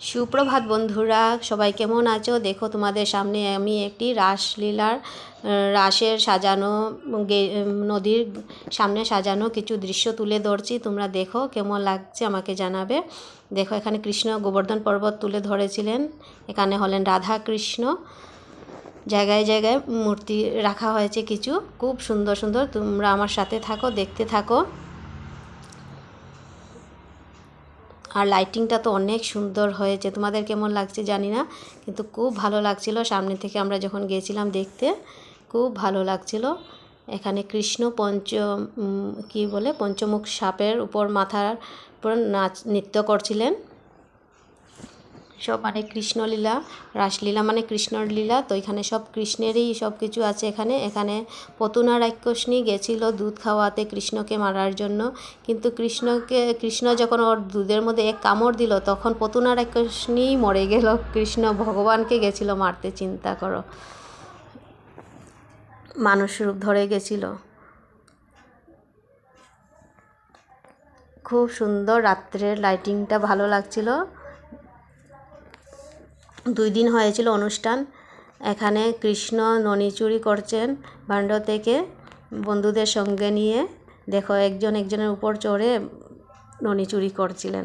সুপ্রভাত বন্ধুরা, সবাই কেমন আছো? দেখো তোমাদের সামনে আমি একটি রাসলীলার রাসের সাজানো নদীর সামনে সাজানো কিছু দৃশ্য তুলে ধরছি। তোমরা দেখো কেমন লাগছে আমাকে জানাবে। দেখো এখানে কৃষ্ণ গোবর্ধন পর্বত তুলে ধরেছিলেন। এখানে হলেন রাধা কৃষ্ণ। জায়গায় জায়গায় মূর্তি রাখা হয়েছে কিছু, খুব সুন্দর সুন্দর। তোমরা আমার সাথে থাকো, দেখতে থাকো। আর লাইটিংটা তো অনেক সুন্দর হয়েছে, তোমাদের কেমন লাগছে জানি না, কিন্তু খুব ভালো লাগছিল। সামনে থেকে আমরা যখন গিয়েছিলাম দেখতে, খুব ভালো লাগছিল। এখানে কৃষ্ণ পঞ্চমুখ সাপের উপর মাথার উপর নৃত্য করছিলেন। সব মানে কৃষ্ণলীলা, রাসলীলা মানে কৃষ্ণর লীলা। তো এখানে সব কৃষ্ণেরই সব কিছু আছে। এখানে পতুনা রাক্ষসনী গেছিল দুধ খাওয়াতে কৃষ্ণকে মারার জন্য, কিন্তু কৃষ্ণ যখন ওর দুধের মধ্যে এক কামড় দিল, তখন পতুনা রাক্ষসনী মরে গেল। কৃষ্ণ ভগবানকে গেছিল মারতে, চিন্তা করো, মানুষ রূপ ধরে গেছিল। খুব সুন্দর, রাত্রের লাইটিংটা ভালো লাগছিল। 2 দিন হয়েছিল অনুষ্ঠান। এখানে কৃষ্ণ ননি চুরি করছেন ভাণ্ড থেকে বন্ধুদের সঙ্গে নিয়ে। দেখো একজনের উপর চড়ে ননি চুরি করছিলেন।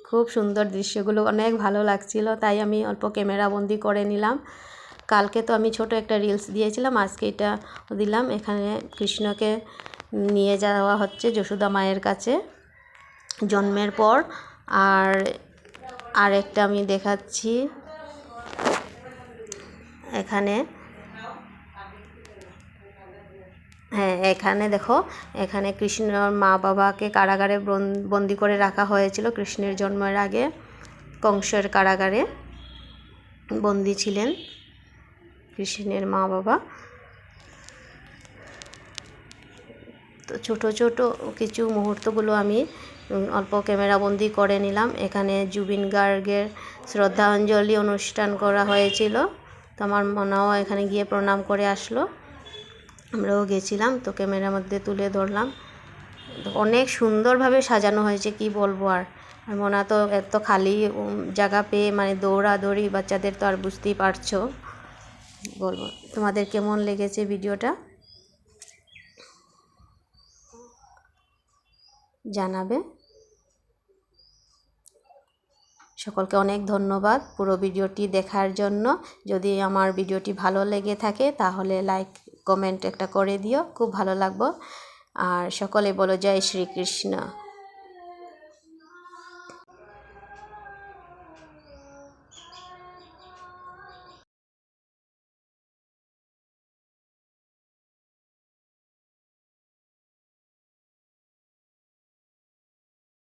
খুব সুন্দর দৃশ্যগুলো, অনেক ভালো লাগছিল, তাই আমি অল্প ক্যামেরা বন্দি করে নিলাম। কালকে তো আমি ছোট একটা রিলস দিয়েছিলাম, আজকে এটা দিলাম। এখানে কৃষ্ণকে নিয়ে যাওয়া হচ্ছে যশোদা মায়ের কাছে জন্মের পর। আর একটা আমি দেখাচ্ছি। এখানে দেখো, এখানে কৃষ্ণর মা বাবাকে কারাগারে বন্দি করে রাখা হয়েছিল কৃষ্ণের জন্মের আগে। কংসের কারাগারে বন্দি ছিলেন কৃষ্ণের মা বাবা। তো ছোট ছোট কিছু মুহূর্তগুলো আমি অল্প ক্যামেরা বন্দি করে নিলাম। এখানে জুবিন গার্গের শ্রদ্ধাঞ্জলি অনুষ্ঠান করা হয়েছিল, তো আমার মনাও এখানে গিয়ে প্রণাম করে আসলো। আমরাও গেছিলাম, তো ক্যামেরার মধ্যে তুলে ধরলাম। অনেক সুন্দরভাবে সাজানো হয়েছে, কি বলবো। আর মনা তো এত খালি জায়গা পেয়ে মানে দৌড়াদৌড়ি, বাচ্চাদের তো আর বুঝতেই পারছো। বলবো তোমাদের কেমন লেগেছে ভিডিওটা জানাবে। সকলকে অনেক ধন্যবাদ পুরো ভিডিওটি দেখার জন্য। যদি আমার ভিডিওটি ভালো লেগে থাকে তাহলে লাইক কমেন্ট একটা করে দিও, খুব ভালো লাগবে। আর সকলে বলো জয় শ্রীকৃষ্ণ।